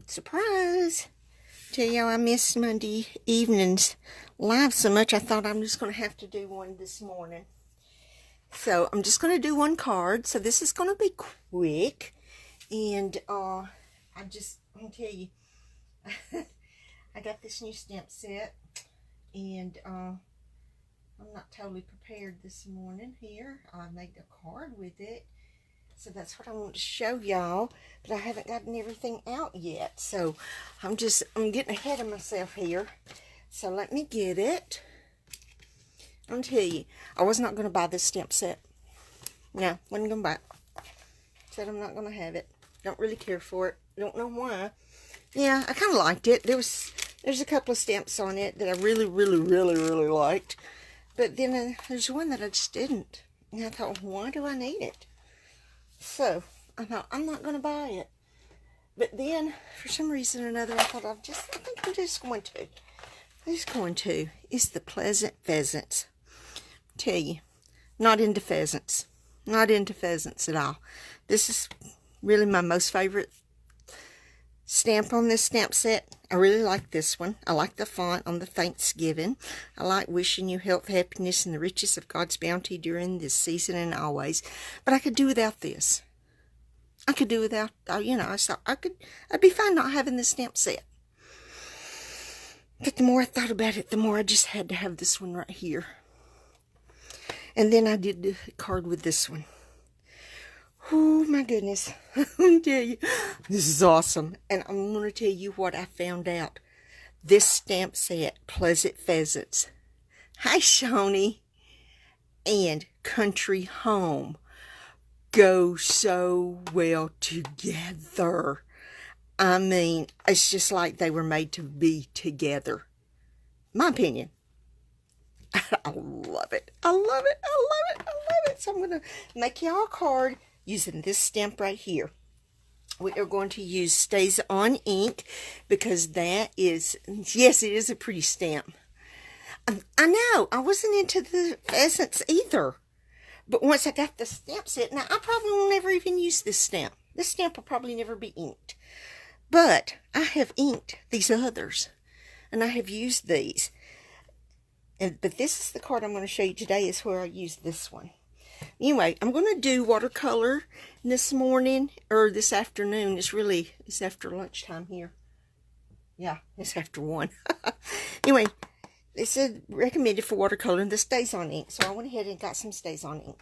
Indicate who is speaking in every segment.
Speaker 1: Surprise! Tell y'all I missed Monday evening's live so much I thought I'm just going to have to do one this morning. So I'm just going to do one card. So this is going to be quick. And I'm going to tell you, I got this new stamp set. And I'm not totally prepared this morning here. I made a card with it. So that's what I want to show y'all, but I haven't gotten everything out yet. So I'm getting ahead of myself here. So let me get it. I'll tell you, I was not going to buy this stamp set. No, wasn't going to buy it. Said I'm not going to have it. Don't really care for it. Don't know why. Yeah, I kind of liked it. There's a couple of stamps on it that I really liked. But then there's one that I just didn't. And I thought, why do I need it? So, I thought, I'm not going to buy it. But then, for some reason or another, I thought, I think I'm just going to. I'm just going to. It's the Pleasant Pheasants. Tell you, not into pheasants. Not into pheasants at all. This is really my most favorite stamp on this stamp set. I really like this one. I like the font on the Thanksgiving. I like wishing you health, happiness, and the riches of God's bounty during this season and always. But I could do without this. I could do without, I thought I'd be fine not having this stamp set. But the more I thought about it, the more I just had to have this one right here. And then I did the card with this one. Oh my goodness, I'm tell you, this is awesome. And I'm going to tell you what I found out. This stamp set, Pleasant Pheasants, hi Shawnee, and Country Home go so well together. I mean, it's just like they were made to be together. My opinion. I love it. I love it. I love it. I love it. So I'm going to make y'all a card using this stamp right here. We are going to use Stays On ink because that is, yes, it is a pretty stamp. I know, I wasn't into the pheasants either. But once I got the stamp set, now I probably will never even use this stamp. This stamp will probably never be inked. But I have inked these others. And I have used these. But this is the card I'm going to show you today is where I use this one. Anyway, I'm going to do watercolor this morning, or this afternoon. It's after lunchtime here. Yeah, it's after 1. Anyway, they said recommended for watercolor, and the Stays On ink. So I went ahead and got some Stays On ink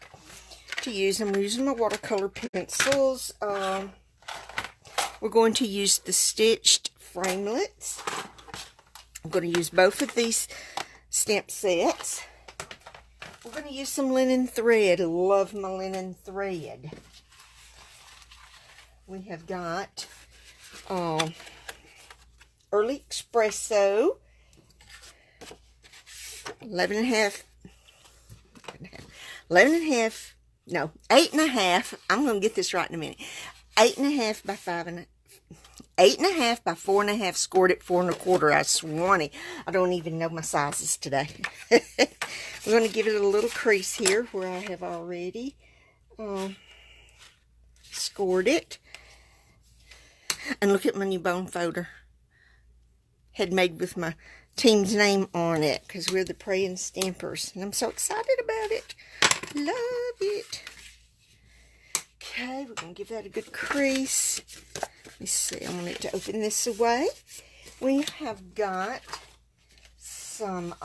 Speaker 1: to use. I'm using my watercolor pencils. We're going to use the Stitched Framelits. I'm going to use both of these stamp sets. We're going to use some linen thread. I love my linen thread. We have got Early Espresso, 8.5, I'm going to get this right in a minute. 8.5 by 5.5. 8.5 by 4.5, scored at 4 1/4. I swanny. I don't even know my sizes today. We're going to give it a little crease here where I have already scored it. And look at my new bone folder. Had made with my team's name on it because we're the Praying Stampers. And I'm so excited about it. Love it. Okay, we're going to give that a good crease. Let me see, I want it to open this away. We have got some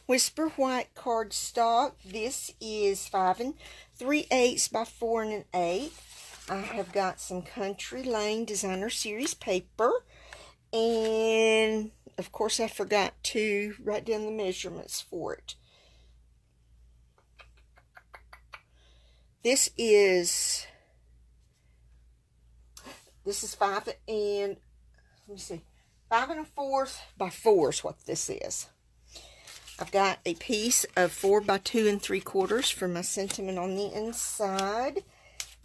Speaker 1: Whisper White cardstock. This is 5 3/8 by 4 1/8. I have got some Country Lane Designer Series paper. And, of course, I forgot to write down the measurements for it. This is 5 1/4 by 4 is what this is. I've got a piece of 4 by 2 3/4 for my sentiment on the inside.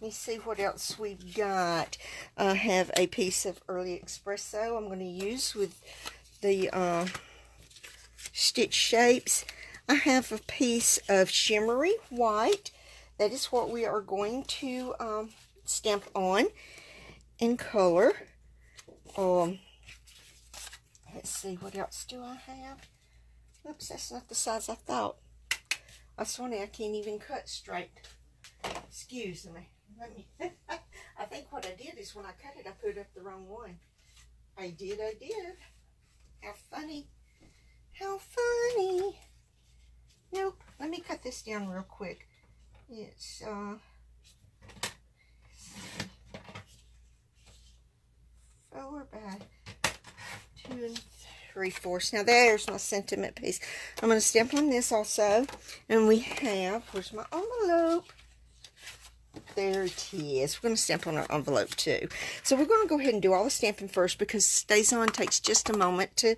Speaker 1: Let me see what else we've got. I have a piece of Early Espresso I'm going to use with the stitch shapes. I have a piece of Shimmery White. That is what we are going to stamp on in color. let's see, what else do I have? Oops, that's not the size I thought. That's funny, I can't even cut straight. Excuse me. Let me. I think what I did is when I cut it, I put up the wrong one. I did. How funny. How funny. No, let me cut this down real quick. It's, 4 by 2 3/4. Now there's my sentiment piece. I'm going to stamp on this also. And we have, where's my envelope? There it is. We're going to stamp on our envelope too. So we're going to go ahead and do all the stamping first because StazOn takes just a moment to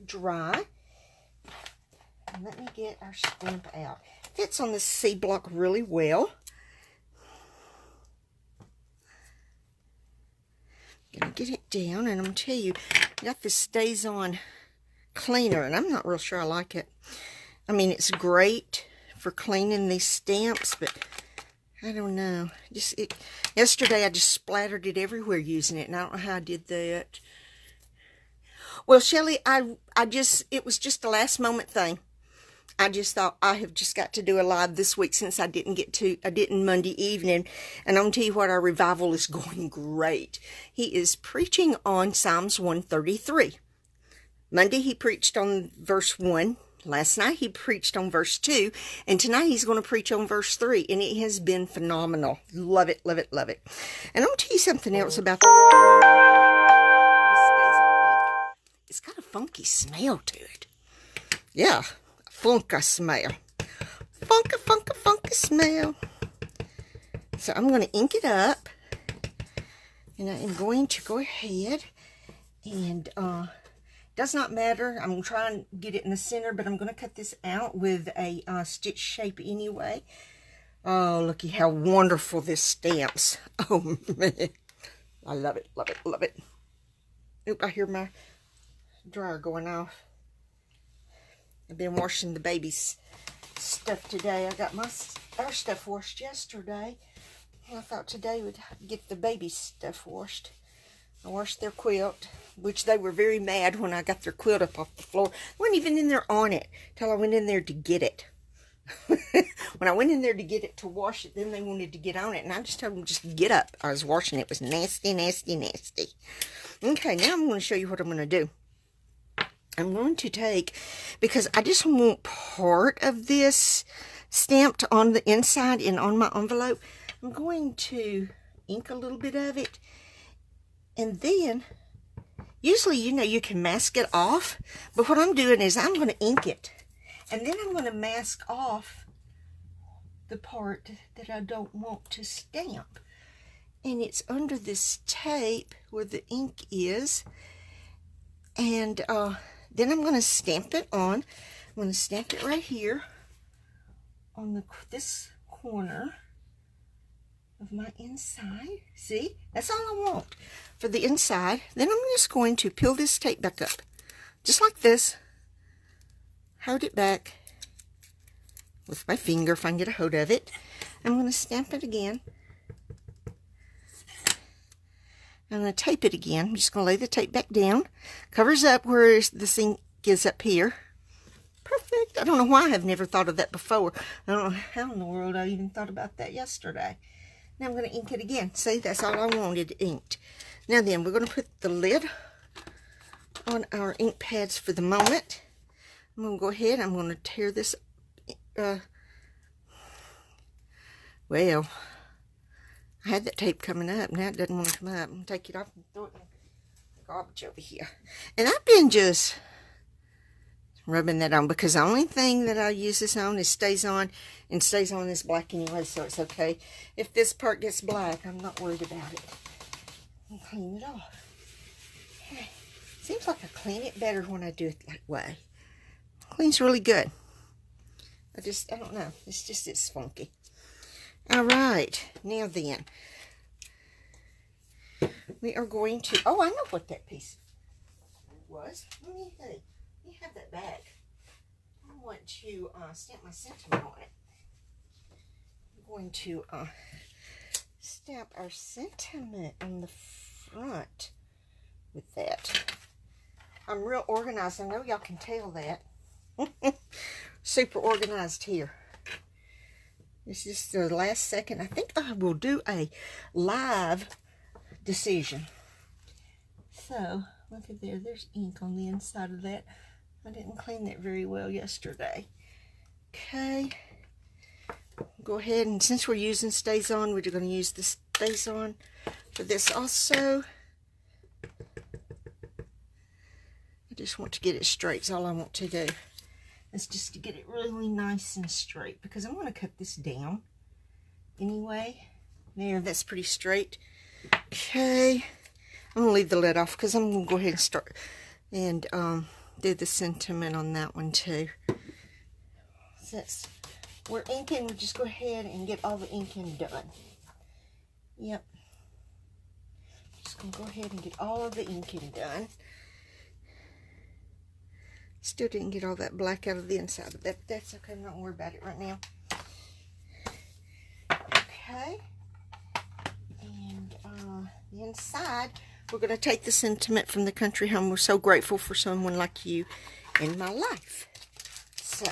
Speaker 1: dry. And let me get our stamp out. Fits on the C block really well. Gonna get it down, and I'm gonna tell you, I got this StazOn cleaner, and I'm not real sure I like it. I mean, it's great for cleaning these stamps, but I don't know. Yesterday I just splattered it everywhere using it, and I don't know how I did that. Well, Shelly, it was just a last moment thing. I just thought I have just got to do a live this week since I didn't Monday evening. And I'm going to tell you what, our revival is going great. He is preaching on Psalms 133. Monday he preached on verse 1. Last night he preached on verse 2. And tonight he's going to preach on verse 3. And it has been phenomenal. Love it, love it, love it. And I'm going to tell you something else about this. It's got a funky smell to it. Yeah. Funky smell. Funky smell. So I'm going to ink it up. And I am going to go ahead and, does not matter. I'm trying to get it in the center, but I'm going to cut this out with a stitch shape anyway. Oh, looky how wonderful this stamps. Oh, man. I love it, love it, love it. Oop, I hear my dryer going off. I've been washing the baby's stuff today. I got our stuff washed yesterday. I thought today would get the baby's stuff washed. I washed their quilt, which they were very mad when I got their quilt up off the floor. I wasn't even in there on it till I went in there to get it. When I went in there to get it to wash it, then they wanted to get on it. And I just told them, just get up. I was washing it. It was nasty, nasty, nasty. Okay, now I'm going to show you what I'm going to do. I'm going to take, because I just want part of this stamped on the inside and on my envelope, I'm going to ink a little bit of it. And then, usually, you know, you can mask it off. But what I'm doing is I'm going to ink it. And then I'm going to mask off the part that I don't want to stamp. And it's under this tape where the ink is. And, then I'm going to stamp it on. I'm going to stamp it right here on this corner of my inside. See? That's all I want for the inside. Then I'm just going to peel this tape back up. Just like this. Hold it back with my finger if I can get a hold of it. I'm going to stamp it again. I'm going to tape it again. I'm just going to lay the tape back down. Covers up where the ink is up here. Perfect. I don't know why I've never thought of that before. I don't know how in the world I even thought about that yesterday. Now I'm going to ink it again. See, that's all I wanted inked. Now then, we're going to put the lid on our ink pads for the moment. I'm going to go ahead. I'm going to tear this. Well, I had that tape coming up. Now it doesn't want to come up. I'm going to take it off and throw it in the garbage over here. And I've been just rubbing that on because the only thing that I use this on is StazOn, and StazOn is black anyway, so it's okay. If this part gets black, I'm not worried about it. I'll clean it off. Okay. Seems like I clean it better when I do it that way. Cleans really good. I don't know. It's funky. Alright, now then, we are going to, oh, I know what that piece was. Let me have that back. I want to stamp my sentiment on it. I'm going to stamp our sentiment on the front with that. I'm real organized. I know y'all can tell that. Super organized here. It's just the last second. I think I will do a live decision. So, look at there. There's ink on the inside of that. I didn't clean that very well yesterday. Okay. Go ahead, and since we're using Stays On, we're going to use the Stays On for this also. I just want to get it straight. That's all I want to do. It's just to get it really nice and straight, because I'm going to cut this down anyway. There, that's pretty straight. Okay, I'm going to leave the lid off because I'm going to go ahead and start and do the sentiment on that one too. Since we're inking, we'll just go ahead and get all the inking done. Yep. Just going to go ahead and get all of the inking done. Still didn't get all that black out of the inside, but that's okay. I'm not worried about it right now. Okay. And the inside, we're going to take the sentiment from the country home. We're so grateful for someone like you in my life. So,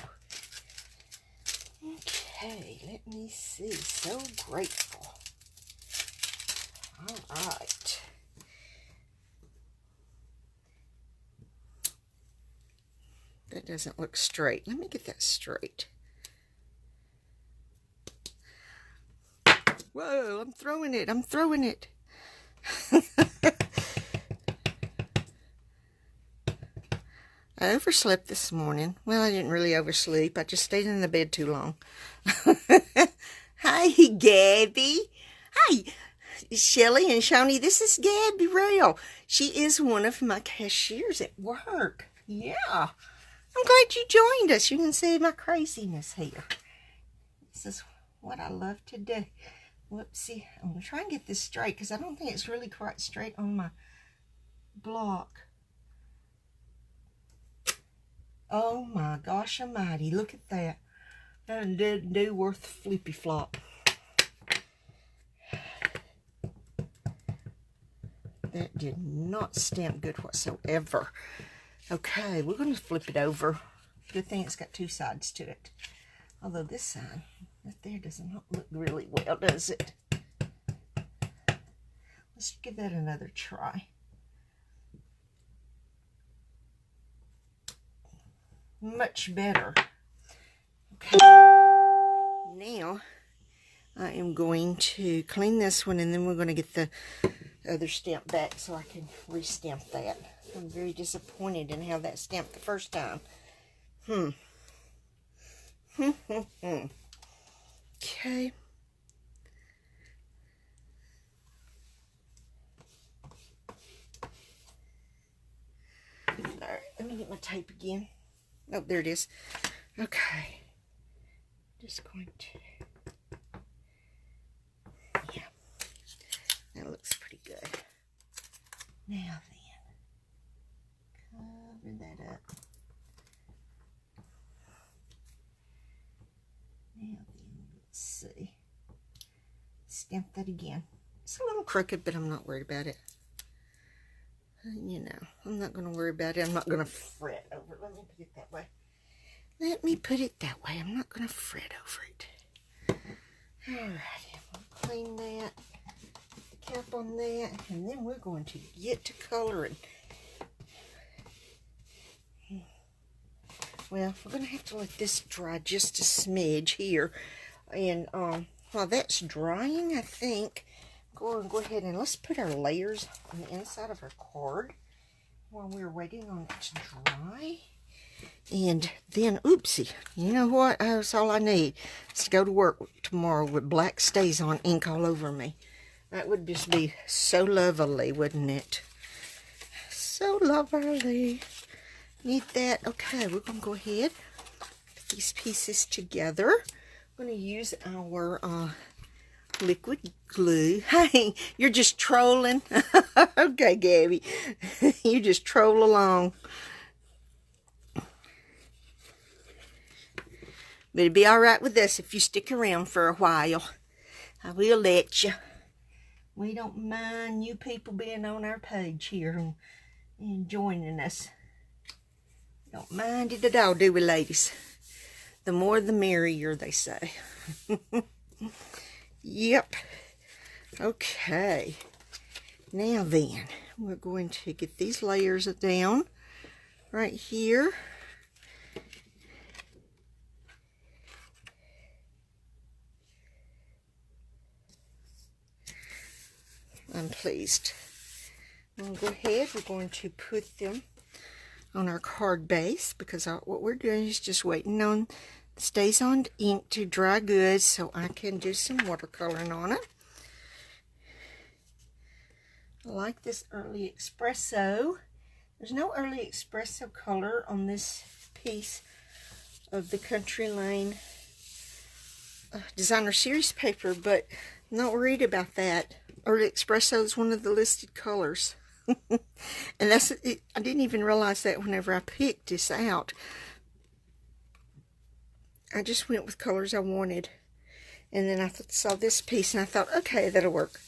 Speaker 1: okay, let me see. So grateful. All right. That doesn't look straight. Let me get that straight. Whoa, I'm throwing it. I'm throwing it. I overslept this morning. Well, I didn't really oversleep. I just stayed in the bed too long. Hi, Gabby. Hi, Shelly and Shawnee. This is Gabby Rail. She is one of my cashiers at work. Yeah. I'm glad you joined us. You can see my craziness here. This is what I love to do. Whoopsie. I'm going to try and get this straight because I don't think it's really quite straight on my block. Oh my gosh almighty. Look at that. That didn't do worth flippy flop. That did not stamp good whatsoever. Okay, we're going to flip it over. Good thing it's got two sides to it. Although this side, right there, does not look really well, does it? Let's give that another try. Much better. Okay. Now, I am going to clean this one, and then we're going to get the other stamp back so I can re-stamp that. I'm very disappointed in how that stamped the first time. Okay. Alright, let me get my tape again. Oh, there it is. Okay. Just going to... Yeah. That looks pretty good. Now then. Cover that up. Now then, let's see. Stamp that again. It's a little crooked, but I'm not worried about it. You know, I'm not going to worry about it. I'm not going to fret over it. Let me put it that way. Let me put it that way. I'm not going to fret over it. Alright, we'll clean that. The cap on that. And then we're going to get to coloring. Well, we're going to have to let this dry just a smidge here. And while that's drying, I think, go ahead and let's put our layers on the inside of our card while we're waiting on it to dry. And then, oopsie, you know what? That's all I need. Is to go to work tomorrow with black Stays On ink all over me. That would just be so lovely, wouldn't it? So lovely. Need that. Okay, we're going to go ahead, put these pieces together. I'm going to use our liquid glue. Hey, you're just trolling. Okay, Gabby. You just troll along. But it'll be all right with us if you stick around for a while. I will let you. We don't mind you people being on our page here and joining us. Don't mind it at all, do we, ladies? The more the merrier, they say. Yep. Okay. Now then, we're going to get these layers down right here. I'm pleased. We'll go ahead. We're going to put them on our card base because what we're doing is just waiting on the StazOn ink to dry good so I can do some watercoloring on it. I like this Early Espresso. There's no Early Espresso color on this piece of the Country Lane Designer Series paper, but I'm not worried about that. Early Espresso is one of the listed colors. And that's it. I didn't even realize that whenever I picked this out. I just went with colors I wanted. And then I saw this piece and I thought, okay, that'll work.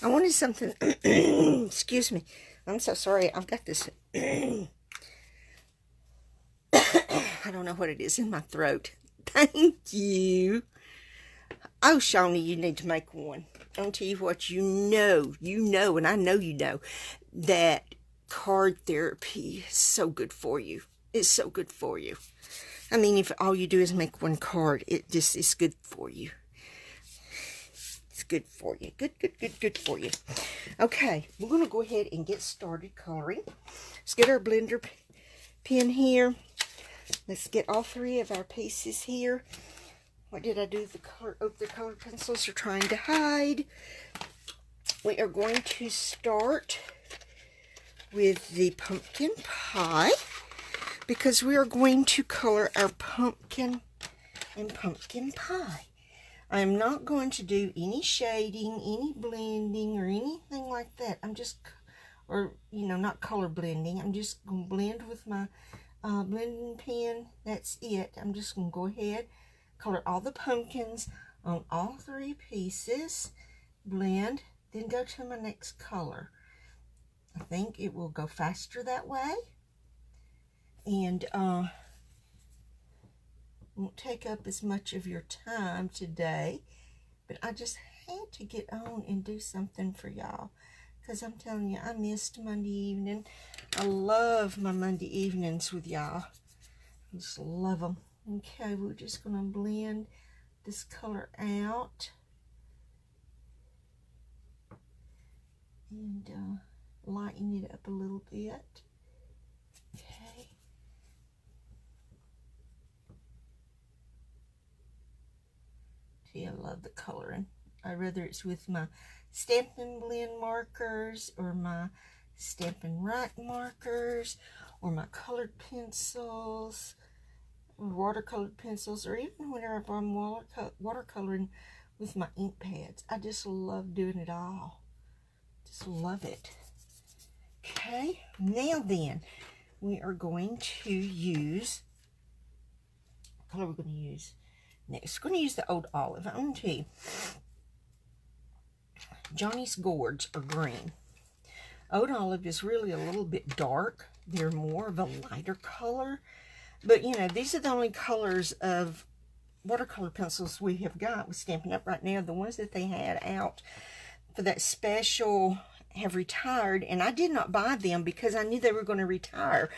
Speaker 1: I wanted something, excuse me. I'm so sorry. I've got this, I don't know what it is in my throat. Thank you. Oh, Shawnee, you need to make one. I'll tell you what, you know, and I know you know, that card therapy is so good for you. It's so good for you. I mean, if all you do is make one card, it just is good for you. It's good for you. Good for you. Okay, we're going to go ahead and get started coloring. Let's get our blender pen here. Let's get all three of our pieces here. What did I do? The color pencils are trying to hide. We are going to start with the pumpkin pie because we are going to color our pumpkin and pumpkin pie. I am not going to do any shading, any blending, or anything like that. I'm just, or, you know, not color blending. I'm just going to blend with my blending pen. That's it. I'm just going to go ahead, color all the pumpkins on all three pieces, blend, then go to my next color. I think it will go faster that way, and won't take up as much of your time today, but I just had to get on and do something for y'all, because I'm telling you, I missed Monday evening. I love my Monday evenings with y'all. I just love them. Okay, we're just going to blend this color out and lighten it up a little bit. Okay. See, I love the coloring. Whether it's with my Stampin' Blend markers or my Stampin' Write markers or my colored pencils, watercolored pencils, or even whenever I'm watercoloring with my ink pads. I just love doing it all. Just love it. Okay, now then, we are going to use, what color are we going to use next? We're going to use the Old Olive. I'm going to tell you, Johnny's Gourds are green. Old Olive is really a little bit dark. They're more of a lighter color. But, you know, these are the only colors of watercolor pencils we have got with Stampin' Up! Right now. The ones that they had out for that special have retired. And I did not buy them because I knew they were going to retire.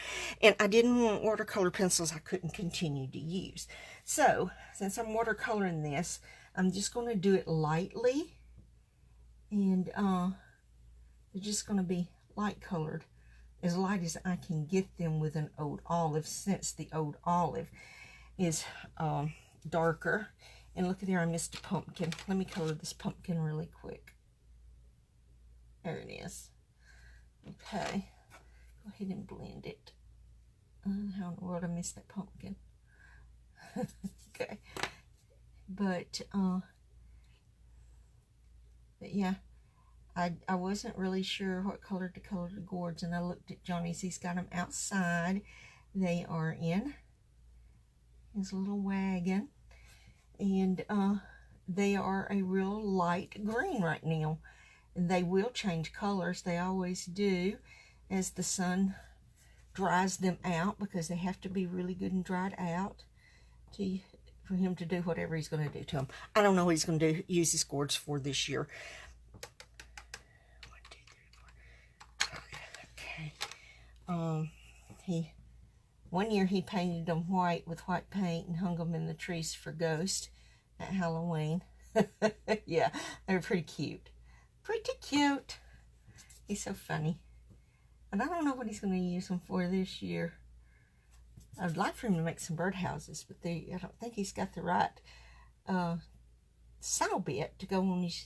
Speaker 1: And I didn't want watercolor pencils I couldn't continue to use. So, since I'm watercoloring this, I'm just going to do it lightly. And they're just going to be light colored, as light as I can get them with an Old Olive, since the Old Olive is darker. And look at there, I missed a pumpkin. Let me color this pumpkin really quick. There it is. Okay, go ahead and blend it. How in the world I missed that pumpkin? Okay, but yeah, I wasn't really sure what color to color the gourds, and I looked at Johnny's. He's got them outside. They are in his little wagon, and they are a real light green right now. And they will change colors. They always do as the sun dries them out, because they have to be really good and dried out for him to do whatever he's going to do to them. I don't know what he's going to use his gourds for this year. 1, 2, 3, 4. Okay. One year he painted them white with white paint and hung them in the trees for ghosts at Halloween. Yeah, they were pretty cute. Pretty cute. He's so funny. And I don't know what he's going to use them for this year. I'd like for him to make some birdhouses, but I don't think he's got the right saw bit to go on his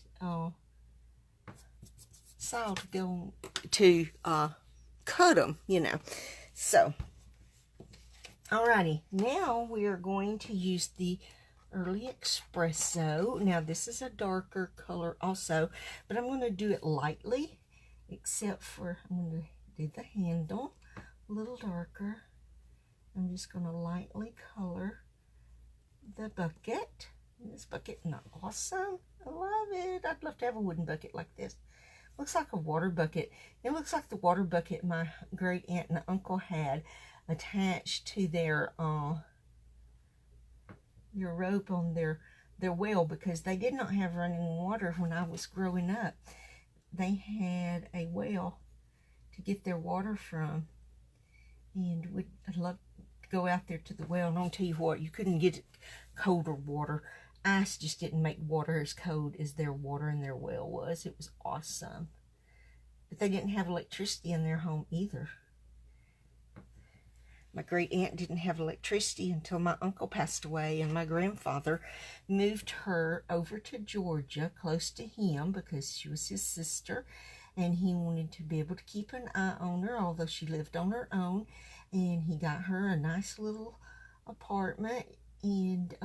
Speaker 1: saw to go to cut them, you know. So, alrighty, now we are going to use the Early Espresso. Now this is a darker color also, but I'm going to do it lightly, except for I'm going to do the handle a little darker. I'm just going to lightly color the bucket. This bucket is not awesome. I love it. I'd love to have a wooden bucket like this. Looks like a water bucket. It looks like the water bucket my great aunt and uncle had attached to their rope on their well, because they did not have running water when I was growing up. They had a well to get their water from, and I'd love to go out there to the well. And I'll tell you what, you couldn't get colder water. Ice just didn't make water as cold as their water in their well was. It was awesome. But they didn't have electricity in their home either. My great aunt didn't have electricity until my uncle passed away, and my grandfather moved her over to Georgia, close to him, because she was his sister, and he wanted to be able to keep an eye on her, although she lived on her own. And he got her a nice little apartment, and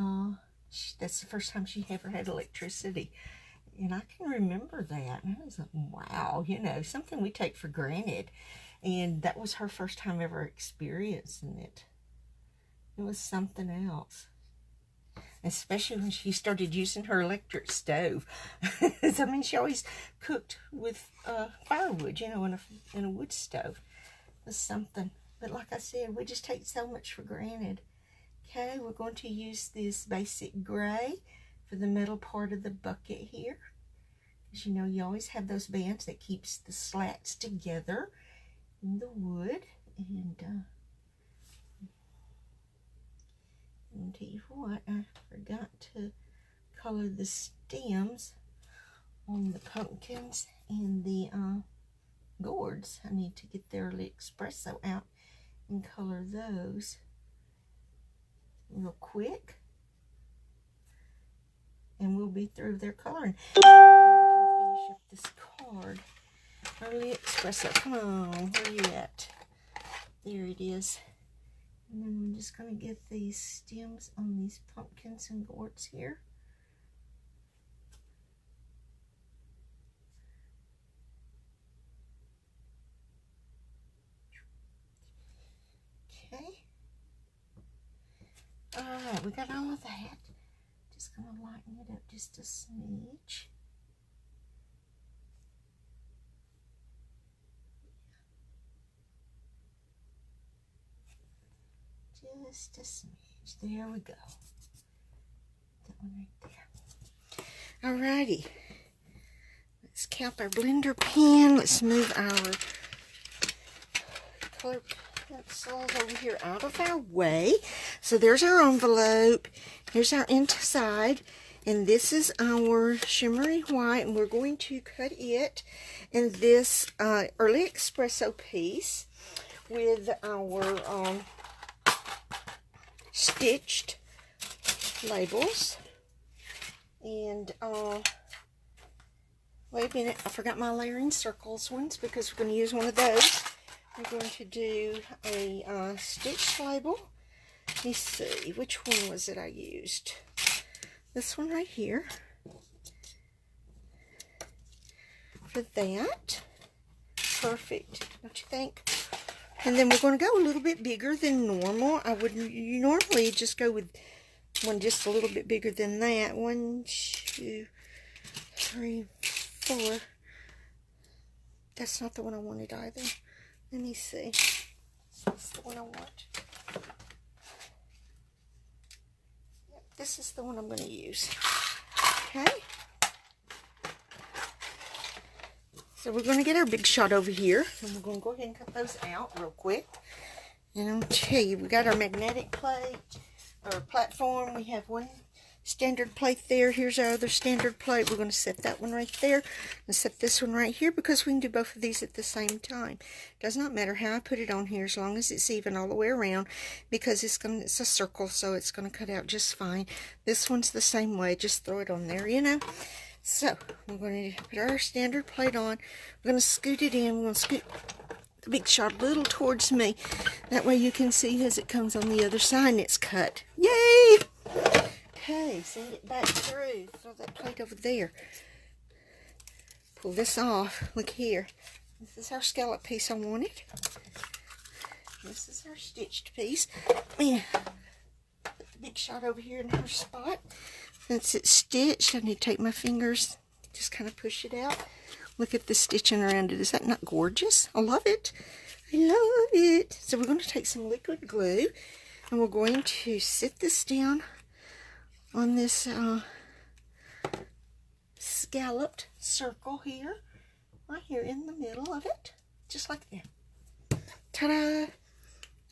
Speaker 1: that's the first time she ever had electricity. And I can remember that. And I was like, wow, you know, something we take for granted. And that was her first time ever experiencing it. It was something else. Especially when she started using her electric stove. I mean, she always cooked with firewood, you know, in a wood stove. It was something. But like I said, we just take so much for granted. Okay, we're going to use this basic gray for the middle part of the bucket here. Because you know, you always have those bands that keeps the slats together in the wood. And I'll tell you what, I forgot to color the stems on the pumpkins and the gourds. I need to get their Early Espresso out and color those real quick, and we'll be through their coloring. Finish up this card. Early Espresso, come on, where are you at? There it is. And then I'm just going to get these stems on these pumpkins and gourds here. Okay. Alright, we got all of that. Just going to lighten it up just a smidge. Just a smidge. There we go. That one right there. Alrighty. Let's count our blender pen. Let's move our color pencils over here out of our way. So there's our envelope. Here's our inside. And this is our shimmery white. And we're going to cut it in this Early Espresso piece with our stitched labels. And wait a minute, I forgot my layering circles ones, because we're going to use one of those. We're going to do a stitched label. Let me see, which one was it I used? This one right here. For that. Perfect, don't you think? And then we're going to go a little bit bigger than normal. You normally just go with one just a little bit bigger than that. 1, 2, 3, 4, that's not the one I wanted either. Let me see. This is the one I want. Yep, this is the one I'm going to use. Okay. So we're going to get our Big Shot over here, and we're going to go ahead and cut those out real quick. And I'm going to tell you, we got our magnetic plate, or platform. We have one standard plate there. Here's our other standard plate. We're going to set that one right there and set this one right here because we can do both of these at the same time. Does not matter how I put it on here as long as it's even all the way around, because it's a circle, so it's going to cut out just fine. This one's the same way. Just throw it on there, you know. So we're going to put our standard plate on. We're going to scoot it in. We're going to scoot the Big Shot a little towards me. That way you can see as it comes on the other side and it's cut. Yay! Okay, send it back through. Throw that plate over there. Pull this off. Look here. This is our scallop piece I wanted. This is our stitched piece. And put the Big Shot over here in her spot. Since it's stitched, I need to take my fingers, just kind of push it out. Look at the stitching around it. Is that not gorgeous? I love it. I love it. So we're going to take some liquid glue, and we're going to sit this down on this scalloped circle here, right here in the middle of it, just like that. Ta-da!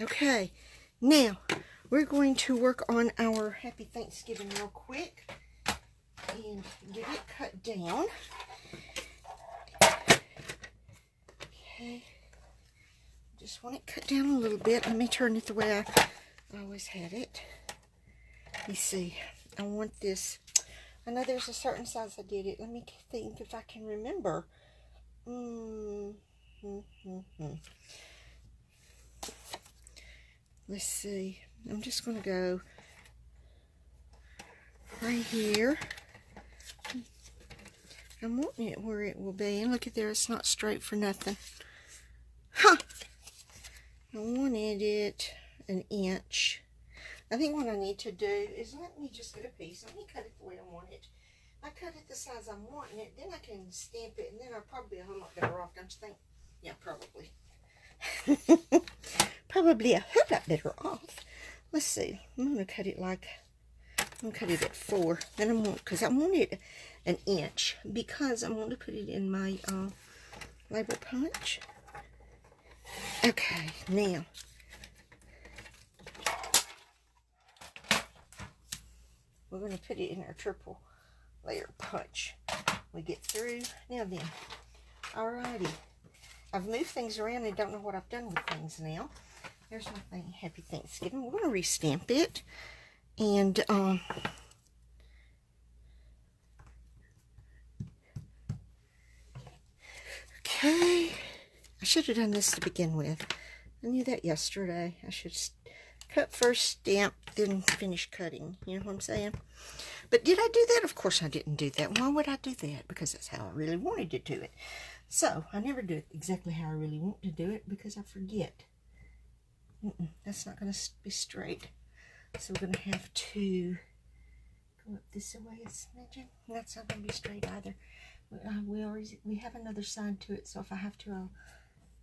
Speaker 1: Okay, now we're going to work on our Happy Thanksgiving real quick and get it cut down. Okay, just want it cut down a little bit. Let me turn it the way I always had it. You see, I want this. I know there's a certain size I did it. Let me think if I can remember. Let's see. I'm just going to go right here. I'm wanting it where it will be. And look at there, it's not straight for nothing. Huh! I wanted it an inch. I think what I need to do is let me just get a piece. Let me cut it the way I want it. I cut it the size I'm wanting it, then I can stamp it, and then I'll probably be a whole lot better off, don't you think? Yeah, probably. Probably a whole lot better off. Let's see. I'm going to cut it like, I'm going to cut it at 4. Then I'm going to, because I want it an inch, because I want to put it in my label punch. Okay, now. We're going to put it in our triple layer punch. We get through. Now then. Alrighty. I've moved things around and don't know what I've done with things now. There's my thing. Happy Thanksgiving. We're going to restamp it. And, okay. I should have done this to begin with. I knew that yesterday. I should cut first, stamp, then finish cutting. You know what I'm saying? But did I do that? Of course I didn't do that. Why would I do that? Because that's how I really wanted to do it. So, I never do it exactly how I really want to do it because I forget. That's not going to be straight. So we're going to have to go up this way a smidgen. That's not going to be straight either. We have another side to it, so if I have to,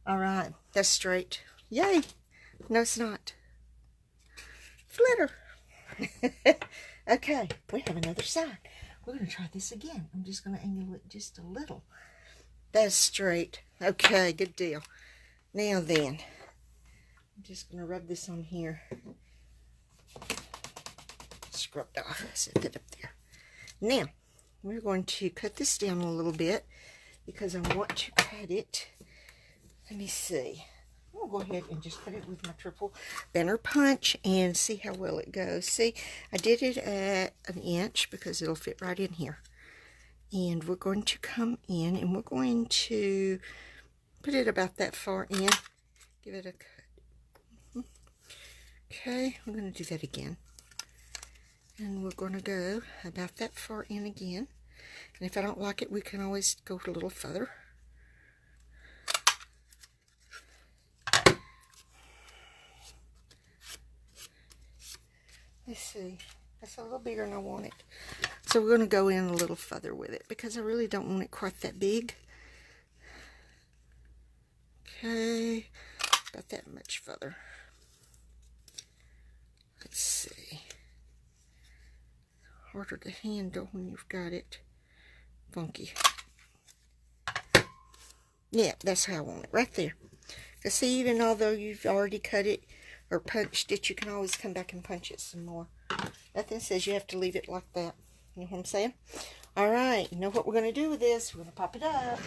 Speaker 1: alright, that's straight. Yay! No, it's not. Flitter. Okay, we have another side. We're going to try this again. I'm just going to angle it just a little. That's straight. Okay, good deal. Now then, I'm just going to rub this on here. Scrubbed off. Set that up there. Now, we're going to cut this down a little bit because I want to cut it. Let me see. I'll go ahead and just cut it with my triple banner punch and see how well it goes. See, I did it at an inch because it'll fit right in here. And we're going to come in and we're going to put it about that far in. Give it a cut. Okay, I'm going to do that again. And we're going to go about that far in again. And if I don't like it, we can always go a little further. Let's see. That's a little bigger than I want it. So we're going to go in a little further with it because I really don't want it quite that big. Okay, about that much further. Let's see. Harder to handle when you've got it funky. Yeah, that's how I want it, right there. Because see, even although you've already cut it or punched it, you can always come back and punch it some more. Nothing says you have to leave it like that. You know what I'm saying? All right, you know what we're going to do with this? We're going to pop it up.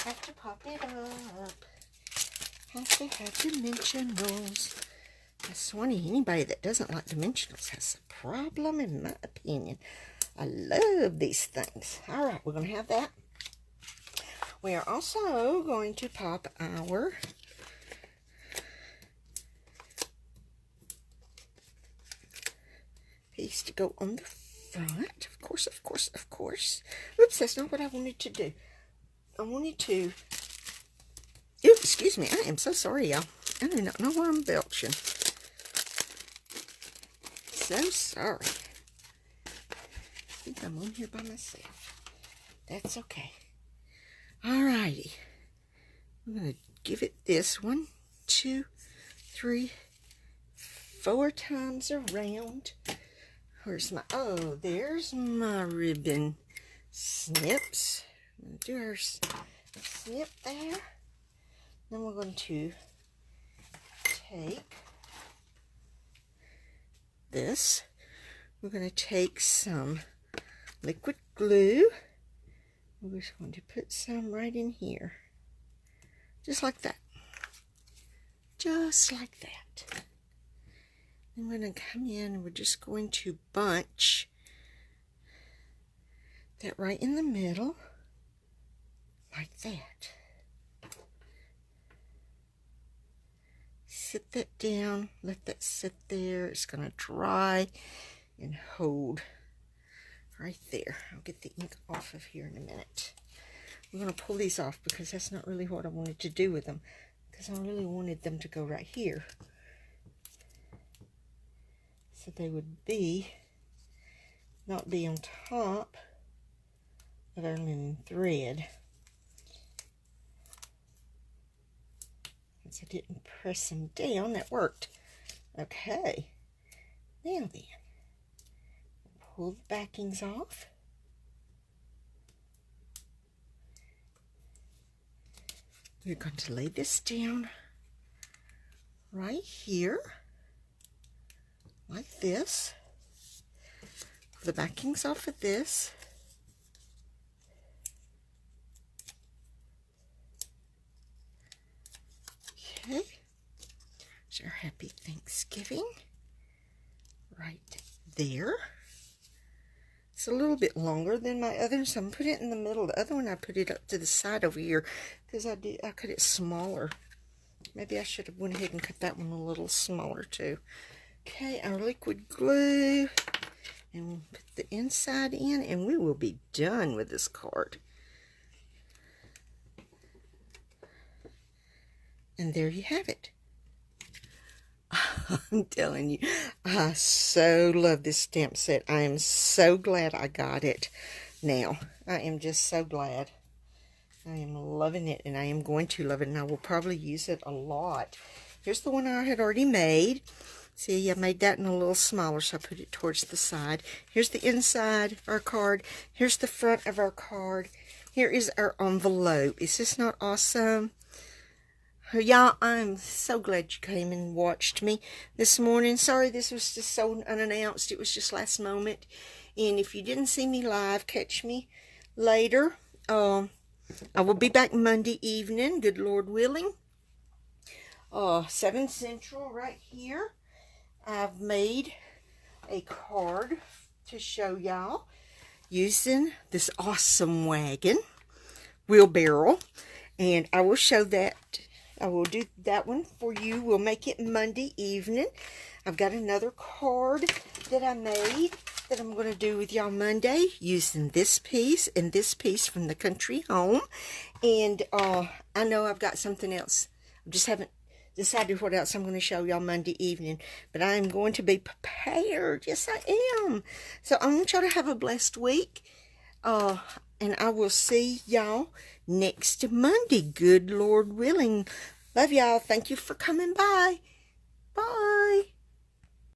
Speaker 1: Have to pop it up. Have to have dimensionals. That's funny. Anybody that doesn't like dimensionals has a problem, in my opinion. I love these things. All right, we're going to have that. We are also going to pop our piece to go on the front. Of course, of course, of course. Oops, that's not what I wanted to do. I wanted to... Oops, excuse me. I am so sorry, y'all. I do not know why I'm belching. So sorry. I think I'm on here by myself. That's okay. Alrighty. I'm going to give it this 1, 2, 3, 4 times around. Where's my... Oh, there's my ribbon snips. I'm going to do our snip there. Then we're going to take this. We're going to take some liquid glue. We're just going to put some right in here. Just like that. Just like that. Then we're going to come in and we're just going to bunch that right in the middle. Like that. Sit that down. Let that sit there. It's going to dry and hold right there. I'll get the ink off of here in a minute. I'm going to pull these off because that's not really what I wanted to do with them. Because I really wanted them to go right here. So they would be, not be on top of our linen thread. Since I didn't press them down, that worked. Okay. Now then, pull the backings off. We're going to lay this down right here, like this. Pull the backings off of this. Okay. There's our Happy Thanksgiving right there. It's a little bit longer than my other, so I'm putting it in the middle. The other one I put it up to the side over here because I cut it smaller. Maybe I should have went ahead and cut that one a little smaller too. Okay, our liquid glue, and we'll put the inside in, and we will be done with this card. And there you have it. I'm telling you, I so love this stamp set. I am so glad I got it now. I am just so glad. I am loving it, and I am going to love it, and I will probably use it a lot. Here's the one I had already made. See, I made that in a little smaller, so I put it towards the side. Here's the inside of our card. Here's the front of our card. Here is our envelope. Is this not awesome? Y'all, I'm so glad you came and watched me this morning. Sorry this was just so unannounced. It was just last moment. And if you didn't see me live, catch me later. I will be back Monday evening, good Lord willing. 7 Central right here. I've made a card to show y'all using this awesome wagon wheelbarrow. And I will show that. I will do that one for you. We'll make it Monday evening. I've got another card that I made that I'm going to do with y'all Monday using this piece and this piece from the country home. And I know I've got something else. I just haven't decided what else I'm going to show y'all Monday evening. But I am going to be prepared. Yes, I am. So I want y'all to have a blessed week. And I will see y'all next Monday, good Lord willing. Love y'all. Thank you for coming by. Bye.